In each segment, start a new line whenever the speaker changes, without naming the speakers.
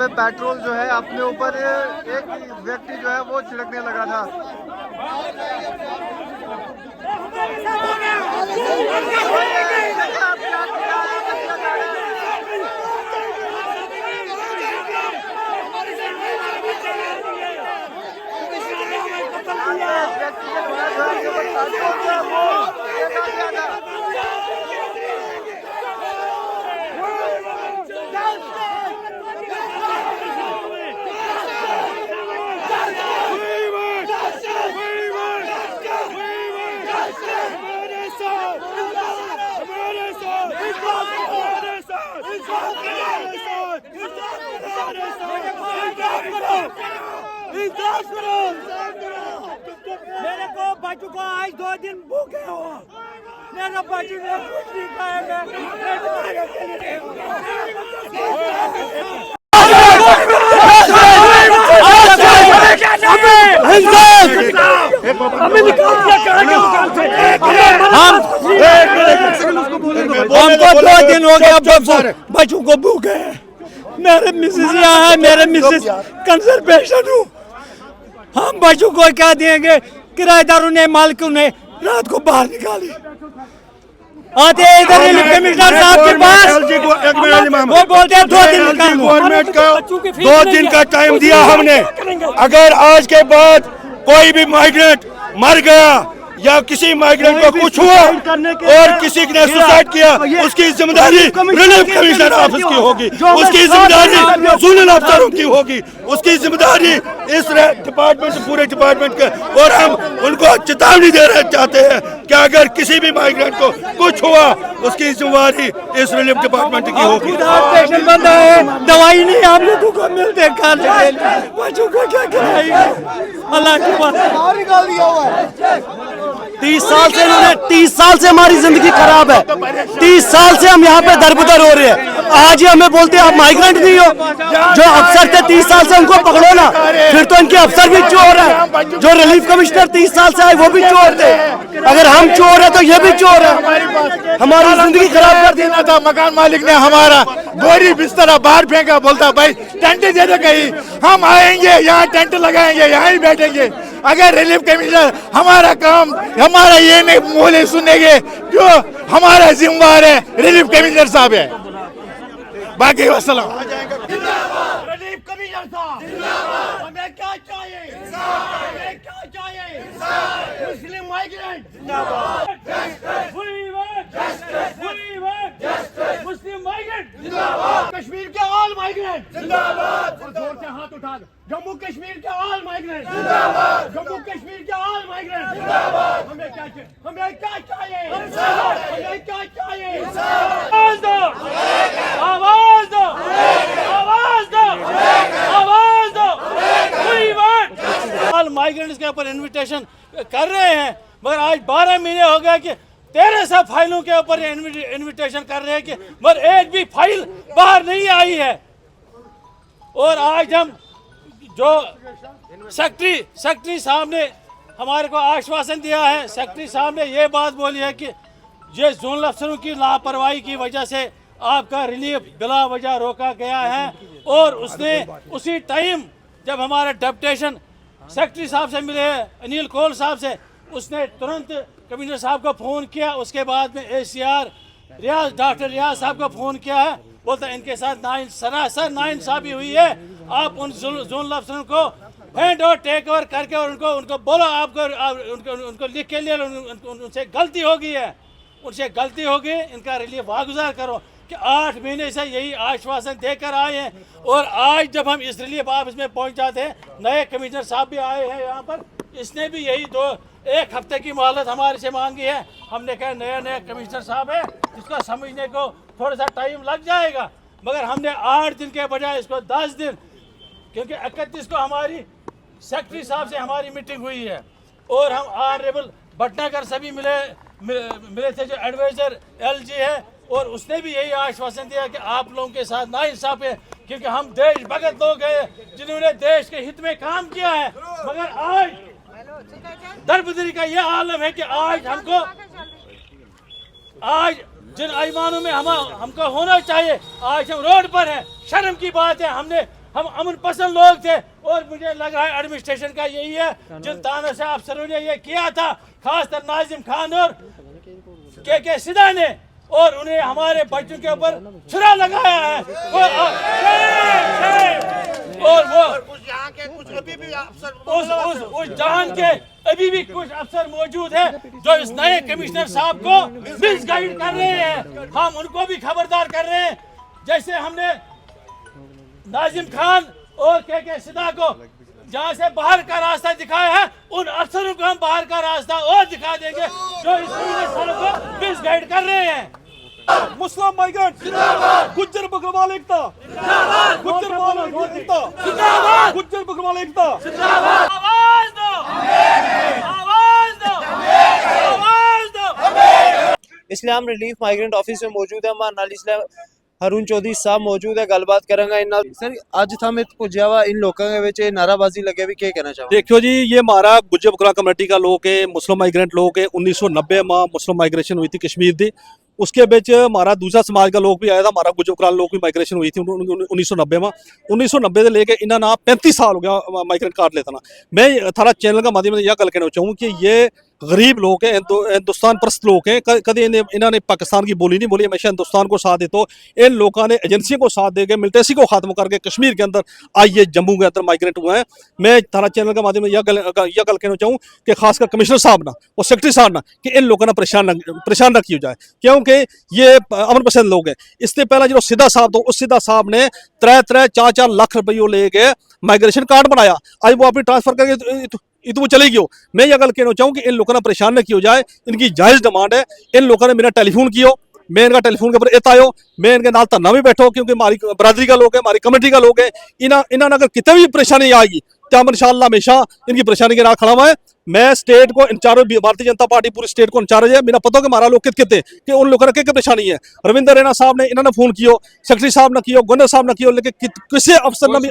Petrol जो है अपने ऊपर एक व्यक्ति जो है वो छिड़कने लगा था।
मेरे को बच्चों को आज 2 दिन भूखे हो, मेरे बच्चों ने कुछ नहीं खाया। हमको 2 दिन हो गया बच्चों को भूखे है। मेरे मिसेज यहाँ है, मेरे मिसेज कैंसर पेशेंट हूँ। हम बच्चों को क्या देंगे? किराएदारों ने, मालिकों ने रात को बाहर निकाली। आते इधर कमिश्नर साहब के पास, वो बोलते हैं 2 दिन
गवर्नमेंट का 2 दिन का टाइम दिया हमने। अगर आज के बाद कोई भी माइग्रेंट मर गया या किसी माइग्रेंट को कुछ हुआ और किसी ने सुसाइड किया, उसकी जिम्मेदारी रिलीफ कमिश्नर ऑफिस की होगी, उसकी जिम्मेदारी जोनल अफसरों की होगी, उसकी जिम्मेदारी इस डिपार्टमेंट, पूरे डिपार्टमेंट के। और हम उनको चेतावनी देना चाहते हैं कि अगर किसी भी माइग्रेंट को कुछ हुआ, उसकी जिम्मेदारी इस रिलीफ डिपार्टमेंट की होगी।
पेशेंट बंदा है, दवाई नहीं हम लोगों को मिलते, बच्चों को क्या खिलाएंगे? अल्लाह की बात
30 साल से हमारी जिंदगी खराब है। 30 साल से हम यहाँ पे दरबदर हो रहे हैं। आज ही हमें बोलते हैं आप माइग्रेंट नहीं हो। जो अफसर थे 30 साल से, उनको पकड़ो ना। फिर तो इनके अफसर भी चोर है। जो रिलीफ कमिश्नर 30 साल से आए वो भी चोर थे। अगर हम चोर है तो ये भी चोर है। हमारी जिंदगी खराब कर देना था।
मकान मालिक ने हमारा बोरी बिस्तर बाहर फेंका, बोलता भाई टेंट दे दो, कहीं हम आएंगे यहाँ टेंट लगाएंगे, यहाँ ही बैठेंगे। अगर रिलीफ कमिश्नर हमारा काम, हमारा ये नहीं बोले सुनेंगे, जो हमारा जिम्मेदार है रिलीफ कमिश्नर साहब है। बाकी वसलाम।
रिलीफ कमिश्नर साहब जिंदाबाद। हमें क्या चाहिए? हमें क्या चाहिए? मुस्लिम माइग्रेंट जिंदाबाद। मुस्लिम माइग्रेंट जिंदाबाद। कश्मीर के ऑल माइग्रेंट जिंदाबाद। जोर से हाथ उठा दो। जम्मू कश्मीर के ऑल माइग्रेंट जिंदाबाद। जम्मू कश्मीर के ऑल माइग्रेंट जिंदाबाद। हमें क्या चाहिए? हमें क्या चाहिए? हमें क्या चाहिए? आवाज दो, आवाज दो, आवाज दो, आवाज दो। ऑल माइग्रेंट्स के ऊपर इन्विटेशन कर रहे हैं, मगर आज 12 महीने हो गए कि 1300 फाइलों के ऊपर इन्विटेशन कर रहे हैं कि मगर एक भी फाइल बाहर नहीं आई है। और आज हम जो सेक्रेटरी साहब ने हमारे को आश्वासन दिया है, सेक्रेटरी साहब ने ये बात बोली है कि ये जोनल अफसरों की लापरवाही की वजह से आपका रिलीफ बिला वजह रोका गया है। और उसने उसी टाइम जब हमारा डेपुटेशन सेक्रेटरी साहब से मिले, अनिल कोल साहब से, उसने तुरंत कमिश्नर साहब को फ़ोन किया। उसके बाद में ACR रियाज, डॉक्टर रियाज साहब को फ़ोन किया है। बोलता इनके साथ सरासर नाइंसाफी हुई है। आप उन जोनल अफसरों को हैंड और टेक ओवर करके और उनको बोलो, आपको उनको लिख के लिए उनसे गलती हो गई है, उनसे गलती हो गई, इनका रिलीफ वागुजार करो। कि 8 महीने से यही आश्वासन देकर आए हैं। और आज जब हम इस रिलीफ ऑफिस में पहुंच जाते हैं, नए कमिश्नर साहब भी आए हैं यहाँ पर, इसने भी यही 1 हफ्ते की मोहलत हमारे से मांगी है। हमने कहा नया कमिश्नर साहब है, इसको समझने को थोड़ा सा टाइम लग जाएगा, मगर हमने 8 दिन के बजाय इसको 10 दिन, क्योंकि 31 को हमारी सेक्रेटरी साहब से हमारी मीटिंग हुई है। और हम ऑनरेबल भटनागर सभी मिले थे, जो एडवाइजर LG है, और उसने भी यही आश्वासन दिया कि आप लोगों के साथ नाइंसाफ है, क्योंकि हम देश भगत लोग हैं जिन्होंने देश के हित में काम किया है। मगर आज दरबदरी का यह आलम है कि आज हमको, आज जिन ईमानों में हमको होना चाहिए, आज हम रोड पर हैं। शर्म की बात है, हम अमन पसंद लोग थे, और मुझे लग रहा है एडमिनिस्ट्रेशन का यही है जिन तानों से अफसरों ने ये किया था, खासकर नाजिम खान और के सिदा ने, और उन्हें हमारे बच्चों के ऊपर छुरा लगाया है। और वो उस जहां के कुछ अभी भी अफसर उस जहां के अभी भी कुछ अफसर मौजूद है जो इस नए कमिश्नर साहब को मिसगाइड कर रहे हैं। हम उनको भी खबरदार कर रहे हैं, जैसे हमने नाजिम खान और के सिदा को जहां से बाहर का रास्ता दिखाया है, उन अफसरों को हम बाहर का रास्ता और दिखा देंगे जो इस सालों को मिसगाइड कर रहे हैं।
मुस्लिम माइग्रेंट जिंदाबाद, गुज्जर बकरवाल एकता जिंदाबाद, गुज्जर बकरवाल एकता जिंदाबाद, गुज्जर बकरवाल एकता जिंदाबाद।
आवाज दो, आवाज दो, आवाज दो।
इस्लाम रिलीफ माइग्रेंट ऑफिस में मौजूद है हमारे नाल इस्लाम हरून चौधरी साहब मौजूद है, गलबात करेंगे इन नाल। सर अज थम इत पुज्या वा इन लोगों के विच नाराबाजी लगे भी क्या कहना चाहो?
देखियो जी, ये हमारा गुज्जर बकरा कम्युनिटी का लोग है, मुस्लिम माइग्रेंट लोग है। 1990 में मुस्लिम माइग्रेशन हुई थी कश्मीर दी, उसके बीच हमारा दूसरा समाज का लोग भी आया था, हमारा गुज्जर बकरा लोग भी माइग्रेशन हुई थी 1990 में। 1990 से लेके इन्हें ना 35 साल हो गया माइग्रेंट कार्ड लेता ना। मैं थारा चैनल का माध्यम से यह गल कहना चाहूँ कि ये गरीब लोग हैं, हिंदुस्तान परस्त लोग हैं। कभी इन्होंने पाकिस्तान की बोली नहीं बोली, हमेशा हिंदुस्तान को साथ देते। इन लोगों ने एजेंसियों को साथ देकर मिलिटेंसी को खत्म करके कश्मीर के अंदर आइए जम्मू के अंदर माइग्रेंट हुए हैं। मैं थारा चैनल के माध्यम से यह गल कहना चाहूँ कि खासकर कमिश्नर साहब ना और सेक्रेटरी साहब ना कि इन लोगों ने परेशान न किया जाए, क्योंकि ये अमन पसंद लोग हैं। इससे पहले जो सिद्धा साहब तो उस सिद्धा साहब ने 3-4 लाख रुपये लेके माइग्रेशन कार्ड बनाया, आज वो अपनी ट्रांसफर करके तो वो चली गई। मैं यह गल कहना चाहूँ कि इन लोगों ने परेशान न किया जाए, इनकी जायज़ डिमांड है। इन लोगों ने मेरा टेलीफोन किया, मैं इनका टेलीफोन के ऊपर एत आयो, मैं इनके नाल धरना भी बैठो, क्योंकि हमारी बरादरी का लोग है, हमारी कमेटी का लोग है। इन्होंने अगर कितने भी परेशानी आएगी तो हम इंशाअल्लाह हमेशा इनकी परेशानी के नाल खड़ा हुआ है। मैं स्टेट को इंचार्ज, भारतीय जनता पार्टी पूरी स्टेट को इंचार्ज है। मेरा पता हो कि हमारा लोग कितने कि उन लोगों ने क्या परेशानी है। रविंदर रैना साहब ने इन्होंने फोन किया, सेक्रेटरी साहब ने किया, गवर्नर साहब ने किया, लेकिन किसी अफसर ने भी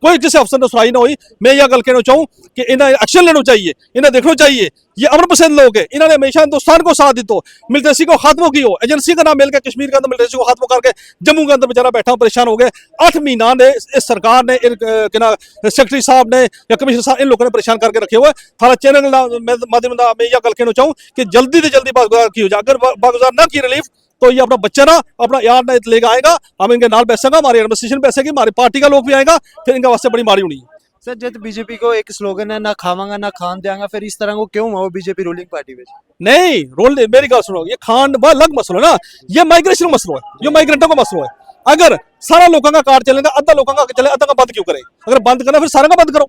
कोई किसी अफसर ने सुनाई ना हुई। मैं यह गल कहना चाहूँ कि इन्हें एक्शन लेना चाहिए, इन्हें देखना चाहिए। ये अमन पसंद लोग हैं, इन्होंने हमेशा हिंदुस्तान को साथ दितो, मिलिटेंसी को खत्म की हो, एजेंसी का नाम मिलकर कश्मीर के अंदर मिलिटेंसी को खत्म करके जम्मू के अंदर बेचारा बैठा परेशान हो गए। 8 महीना ने इस सरकार ने सेक्रेटरी साहब ने या कमिश्नर साहब इन लोगों ने परेशान करके रखे हुए। थारा चैनल माध्यम में यह गल कहना चाहूँ कि जल्दी से जल्दी बागुजार की हो जाए। अगर बागुजार ना की रिलीफ तो ये अपना बच्चा ना अपना यार ना लेकर आएगा, हम इनके नाल बैसेगा, हमारी एडमिनिस्ट्रेशन बैसेगी, हमारी पार्टी का लोग भी आएगा, फिर इनका वास्ते बड़ी मारी होनी है।
सर जब बीजेपी को एक स्लोगन है ना खावांगा ना खान देंगा, फिर इस तरह को क्यों हुआ बीजेपी रूलिंग पार्टी में?
नहीं, रोल मेरी गल सुनो, ये खान अलग मसला ना, ये माइग्रेशन मसला है, ये माइग्रेंटों का मसला है। अगर सारा लोगों का कार्ड चलेगा, अद्धा लोगों का चले, अद्धा का बंद क्यों करे? अगर बंद करना फिर सारा का बंद करो,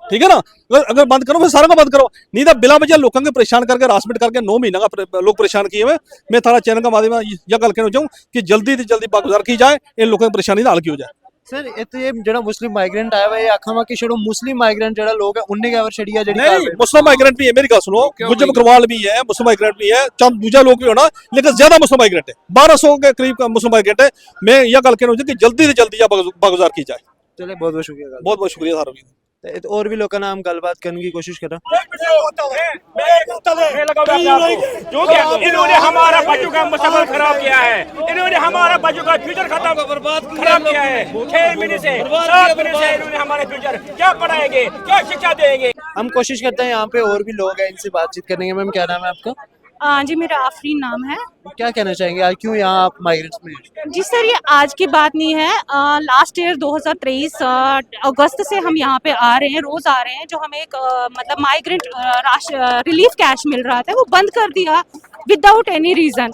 ठीक है ना। अगर बंद करो फिर सारा का बंद करो, नहीं तो बिला वजह लोगों के परेशाान करके हरासमेंट करके 9 महीना का लोग परेशान किए हुए। मैं थारा चैनल का माध्यम यह गल कहना चाहूँ कि जल्दी से जल्दी बागुजार की जाए, इन लोगों की परेशानी हल की हो जाए।
सर ये जो मुस्लिम माइग्रेंट आया हुआ है, आखा वा कि छड़ो मुस्लिम माइग्रेंट जो लोग है उनने क्या छड़िया जड़ी?
नहीं, मुस्लिम माइग्रेंट भी है, मेरी गल सुनो, गुज्जर बकरवाल भी है, मुस्लिम माइग्रेंट भी है, चंद दूसरा लोग भी होना, लेकिन ज्यादा मुस्लिम माइग्रेंट है, 1200 के करीब मुस्लिम माइग्रेंट है। मैं यह गल कहना चाहूँ कि जल्दी से जल्दी बागुजार की जाए।
चले बहुत बहुत शुक्रिया,
बहुत बहुत शुक्रिया सारों की।
और भी लोगों नाम गलबात करने की कोशिश कर रहा।
इन्होंने हमारा बच्चों का मुस्तकबिल खराब किया है, इन्होंने हमारा बच्चों का फ्यूचर खराब किया है। 6 महीने से 7 महीने से इन्होंने हमारे फ्यूचर क्या पढ़ाएंगे, क्या शिक्षा देंगे?
हम कोशिश करते हैं यहाँ पे और भी लोग हैं, इनसे बातचीत करने के। मैम क्या नाम है आपका?
जी मेरा आफरीन नाम है।
क्या कहना चाहेंगे आज क्यों यहाँ आप माइग्रेंट्स में?
जी सर, ये आज की बात नहीं है। लास्ट ईयर 2023 अगस्त से हम यहाँ पे आ रहे हैं, रोज आ रहे हैं। जो हमें एक मतलब माइग्रेंट रिलीफ कैश मिल रहा था वो बंद कर दिया विदाउट एनी रीजन।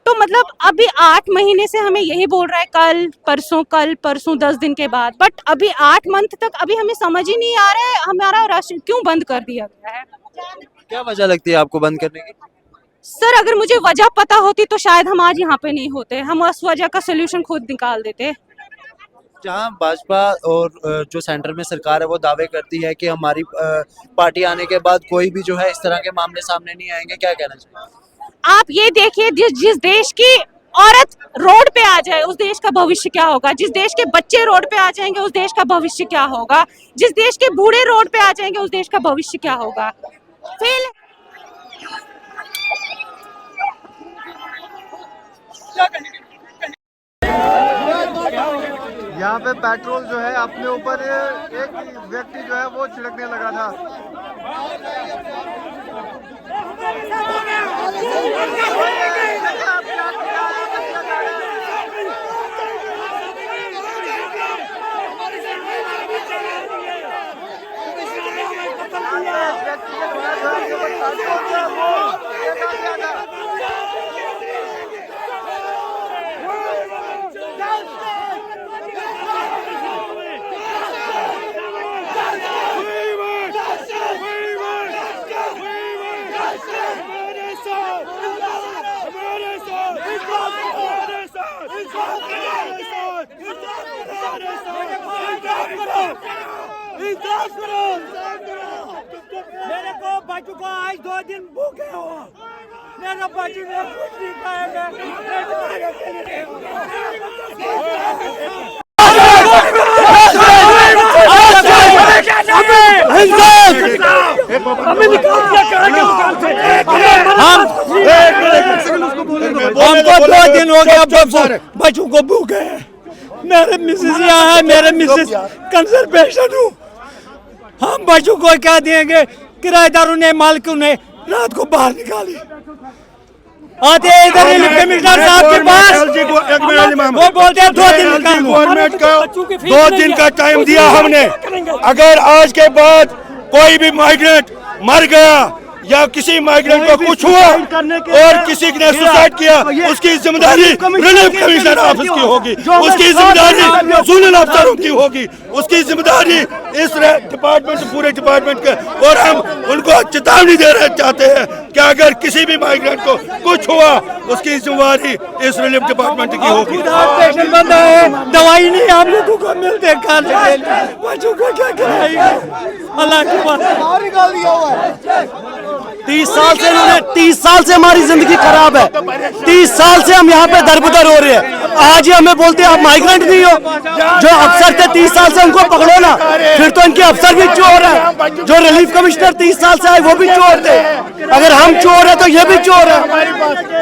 तो मतलब अभी 8 महीने से हमें यही बोल रहा है कल परसों 10 दिन के बाद, बट अभी 8 मंथ तक अभी हमें समझ ही नहीं आ रहा है हमारा राशन क्यों बंद कर दिया गया है।
क्या वजह लगती है आपको बंद करने की?
सर अगर मुझे वजह पता होती तो शायद हम आज यहाँ पे नहीं होते, हम उस वजह का सोल्यूशन खुद निकाल देते।
जहाँ भाजपा और जो सेंटर में सरकार है वो दावे करती है कि हमारी पार्टी आने के बाद कोई भी जो है इस तरह के मामले सामने नहीं आएंगे, क्या कहना चाहिए?
आप ये देखिए, जिस देश की औरत रोड पे आ जाए उस देश का भविष्य क्या होगा, जिस देश के बच्चे रोड पे आ जाएंगे उस देश का भविष्य क्या होगा, जिस देश के बूढ़े रोड पे आ जाएंगे उस देश का भविष्य क्या होगा। फिर
यहाँ पे पेट्रोल जो है अपने ऊपर एक व्यक्ति जो है वो छिड़कने लगा था।
मेरे को बच्चों को आज 2 दिन भूखे हो, मेरा बच्चों ने कुछ नहीं खाया।
हमको 2 दिन हो गया बच्चों को भूखे हैं। मेरे मिसेज यहाँ है, मेरे मिसेज कैंसर पेशेंट हूँ। हम बच्चों को क्या देंगे? किराएदारों ने मालिकों ने रात को बाहर निकाली। आते इधर कमिश्नर साहब के पास, वो बोलते हैं 2 दिन गवर्नमेंट का 2 दिन का टाइम दिया हमने। अगर आज के बाद कोई भी माइग्रेंट मर गया या किसी माइग्रेंट को कुछ हुआ और किसी ने सुसाइड किया, उसकी जिम्मेदारी रिलीफ कमिश्नर ऑफिस की होगी, उसकी जिम्मेदारी जोनल अफसरों की होगी, उसकी जिम्मेदारी इस डिपार्टमेंट पूरे डिपार्टमेंट के। और हम उनको चेतावनी देना चाहते हैं कि अगर किसी भी माइग्रेंट को कुछ हुआ, उसकी जिम्मेदारी इस रिलीफ डिपार्टमेंट की होगी।
पेशेंट बंद है, दवाई नहीं हम लोगों को मिलते खाने के लिए, बच्चों को क्या खिलाएंगे? अल्लाह की बात निकाल दिया हुआ है। 30 साल से इन्होंने 30 साल से हमारी जिंदगी खराब है। 30 साल से हम यहाँ पे दरबदर हो रहे हैं। आज ही हमें बोलते हैं आप माइग्रेंट नहीं हो। जो अफसर थे 30 साल से उनको पकड़ो ना, फिर तो इनके अफसर भी चोर है। जो रिलीफ कमिश्नर 30 साल से आए वो भी चोर थे। अगर हम चोर है तो ये भी चोर है।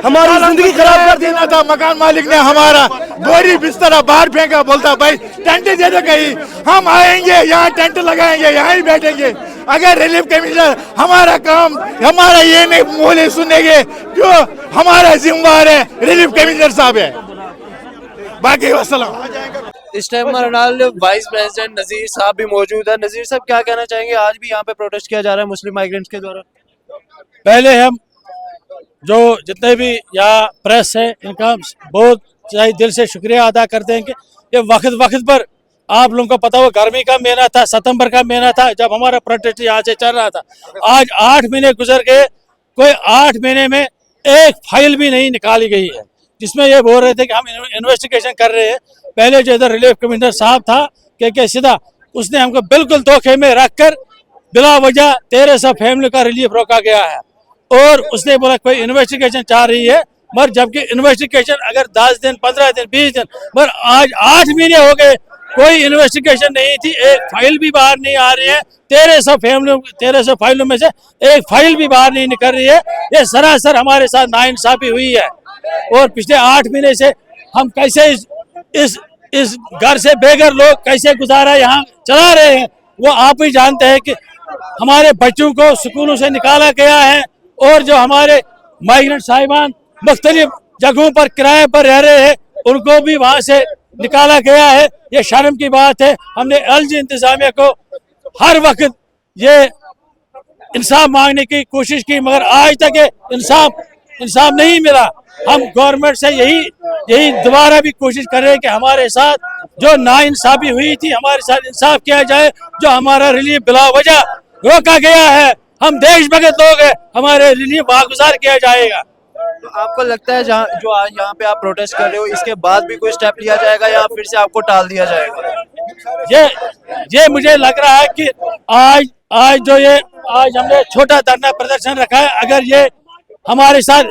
हमारी जिंदगी खराब कर देना था।
मकान मालिक ने हमारा बोरी बिस्तर बाहर फेंका, बोलता भाई टेंट दे दो, कहीं हम आएंगे यहाँ टेंट लगाएंगे, यहाँ ही बैठेंगे। अगर रिलीफ कमिश्नर हमारा काम हमारा ये नहीं बोले सुनेंगे, जो हमारा जिम्मेदार है रिलीफ कमिश्नर साहब है। बाकी वसलाम।
इस टाइम हमारे नाल वाइस प्रेसिडेंट नजीर साहब भी मौजूद है। नजीर साहब क्या कहना चाहेंगे? आज भी यहाँ पे प्रोटेस्ट किया जा रहा है मुस्लिम माइग्रेंट्स के द्वारा।
पहले हम जो जितने भी यहाँ प्रेस है इनका बहुत दिल से शुक्रिया अदा करते हैं कि ये वक्त पर आप लोगों को पता हो गर्मी का महीना था, सितंबर का महीना था जब हमारा प्रोटेस्ट यहाँ से चल रहा था। आज 8 महीने गुजर गए, कोई 8 महीने में एक फाइल भी नहीं निकाली गई है जिसमें ये बोल रहे थे कि हम इन्वेस्टिगेशन कर रहे हैं। पहले जो इधर रिलीफ कमिश्नर साहब था के सीधा, उसने हमको बिल्कुल धोखे में रखकर बिला वजह 1300 फैमिली का रिलीफ रोका गया है। और उसने बोला कोई इन्वेस्टिगेशन चाह रही है, मगर जबकि इन्वेस्टिगेशन अगर 10 दिन 15 दिन 20 दिन, मगर आज 8 महीने हो गए कोई इन्वेस्टिगेशन नहीं थी। एक फाइल भी बाहर नहीं आ रही है। 1300 फाइलों में से एक फाइल भी बाहर नहीं निकल रही है। ये सरासर हमारे साथ नाइंसाफी हुई है। और पिछले 8 महीने से हम कैसे इस घर से बेघर लोग कैसे गुजारा यहाँ चला रहे हैं वो आप ही जानते हैं कि हमारे बच्चों को स्कूलों से निकाला गया है और जो हमारे माइग्रेंट साहिबान मुख्तलिफ जगहों पर किराए पर रह रहे हैं उनको भी वहाँ से निकाला गया है। ये शर्म की बात है। हमने एलजी इंतजामिया को हर वक्त ये इंसाफ मांगने की कोशिश की मगर आज तक ये इंसाफ नहीं मिला। हम गवर्नमेंट से यही दोबारा भी कोशिश कर रहे हैं कि हमारे साथ जो नाइंसाफी हुई थी हमारे साथ इंसाफ किया जाए। जो हमारा रिलीफ बिला वजह रोका गया है, हम देशभक्त लोग हैं, हमारे रिलीफ वागुजार किया जाएगा।
तो आपको लगता है जो आज यहाँ पे आप प्रोटेस्ट कर रहे हो इसके बाद भी कोई स्टेप लिया जाएगा या फिर से आपको टाल दिया जाएगा?
ये मुझे लग रहा है कि आज हमने छोटा धरना प्रदर्शन रखा है। अगर ये हमारे साथ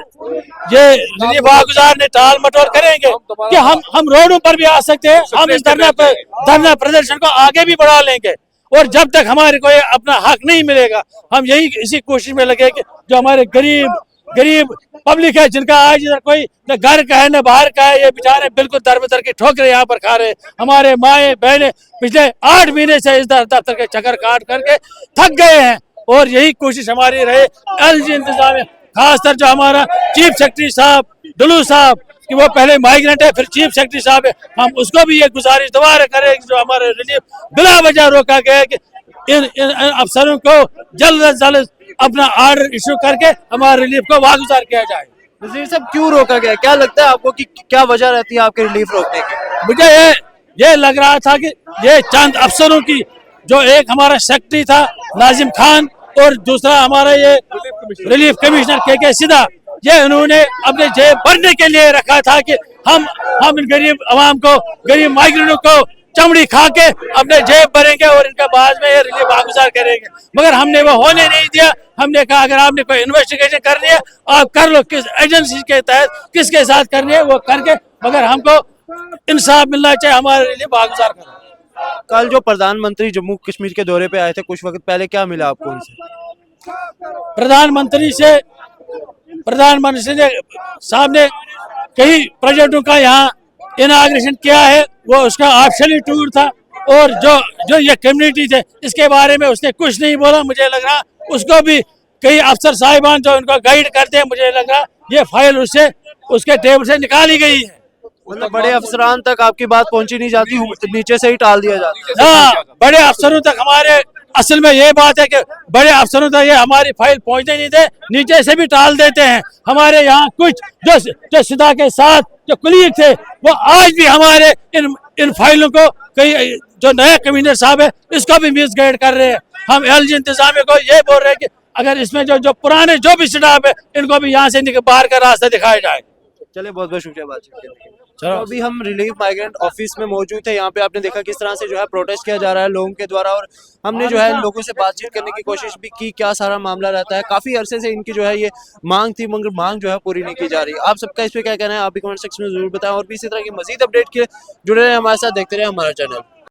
ये रिलीफ वागुजार ने टाल मटोल करेंगे कि हम रोडों पर भी आ सकते हैं। हम इस धरना प्रदर्शन को आगे भी बढ़ा लेंगे और जब तक हमारे को अपना हक नहीं मिलेगा हम इसी कोशिश में लगे कि जो हमारे गरीब पब्लिक है जिनका आज इधर कोई न घर का है न बाहर का है, ये बेचारे बिल्कुल दर बदर की ठोकरें यहाँ पर खा रहे हैं। हमारे माए बहने पिछले 8 महीने से इस दफ्तर के चक्कर काट करके थक गए हैं और यही कोशिश हमारी रहे एलजी इंतजाम, खासकर जो हमारा चीफ सेक्रेटरी साहब डुलू साहब कि वो पहले माइग्रेंट है फिर चीफ सेक्रेटरी साहब है, हम उसको भी ये गुजारिश दोबारा करें जो हमारे रिलीफ बिला वजह रोका गया है कि इन अफसरों को जल्द से जल्द अपना ऑर्डर इशू करके हमारे रिलीफ को वागुजार किया जाए।
नजीर साहब क्यों रोका गया, क्या लगता है आपको कि क्या वजह रहती है आपके रिलीफ रोकने की?
मुझे ये लग रहा था कि ये चंद अफसरों की, जो एक हमारा सेक्रेटरी था नाजिम खान और दूसरा हमारा ये रिलीफ कमिश्नर के सिद्धा, ये इन्होंने अपने जेब भरने के लिए रखा था कि हम इन गरीब आवाम को, गरीब माइग्रेंटों को चमड़ी खा के अपने जेब भरेंगे और इनका बाद में ये रिलीफ वागुजार करेंगे, मगर हमने वो होने नहीं दिया। हमने कहा अगर आपने कोई इन्वेस्टिगेशन करनी है आप कर लो, किस एजेंसी के तहत किसके साथ करनी है वो करके, मगर हमको इंसाफ मिलना चाहिए, हमारे रिलीफ वागुजार करें।
कल जो प्रधानमंत्री जम्मू कश्मीर के दौरे पे आए थे कुछ वक्त पहले, क्या मिला आपको उनसे?
प्रधानमंत्री साहब ने कई प्रोजेक्टों का यहाँ इनाग्रेशन किया है, वो उसका ऑफिशियली टूर था और जो ये कम्युनिटी थे इसके बारे में उसने कुछ नहीं बोला। मुझे लग रहा उसको भी कई अफसर साहिबान जो उनको गाइड करते हैं, मुझे लग रहा ये फाइल उसके टेबल से निकाली गई है।
मतलब बड़े अफसरान तक आपकी बात पहुंची नहीं जाती, नीचे से ही टाल दिया जाता है।
हाँ, बड़े अफसरों तक हमारे, असल में ये बात है कि बड़े अफसरों तक ये हमारी फाइल पहुंचने नहीं दे, नीचे से भी टाल देते हैं। हमारे यहाँ कुछ जो सिदा के साथ जो कुलीग थे वो आज भी हमारे इन फाइलों को, कई जो नए कमिश्नर साहब है इसको भी मिसगाइड कर रहे हैं। हम एलजी इंतजामिया को ये बोल रहे हैं कि अगर इसमें जो पुराने जो भी स्टाफ है इनको भी यहाँ से बाहर का रास्ता दिखाया जाए।
चलिए बहुत बहुत शुक्रिया बातचीत करने के लिए। तो अभी हम रिलीफ माइग्रेंट ऑफिस में मौजूद थे, यहाँ पे आपने देखा किस तरह से जो है प्रोटेस्ट किया जा रहा है लोगों के द्वारा, और हमने जो है इन लोगों से बातचीत करने की कोशिश भी की, क्या सारा मामला रहता है। काफी अरसे से इनकी जो है ये मांग थी, मगर मांग जो है पूरी नहीं की जा रही। आप सबका इस पे क्या कहना है आप भी कमेंट सेक्शन में जरूर बताएं, और भी इसी तरह की मजीद अपडेट के जुड़े रहे हमारे साथ, देखते रहे हमारा चैनल।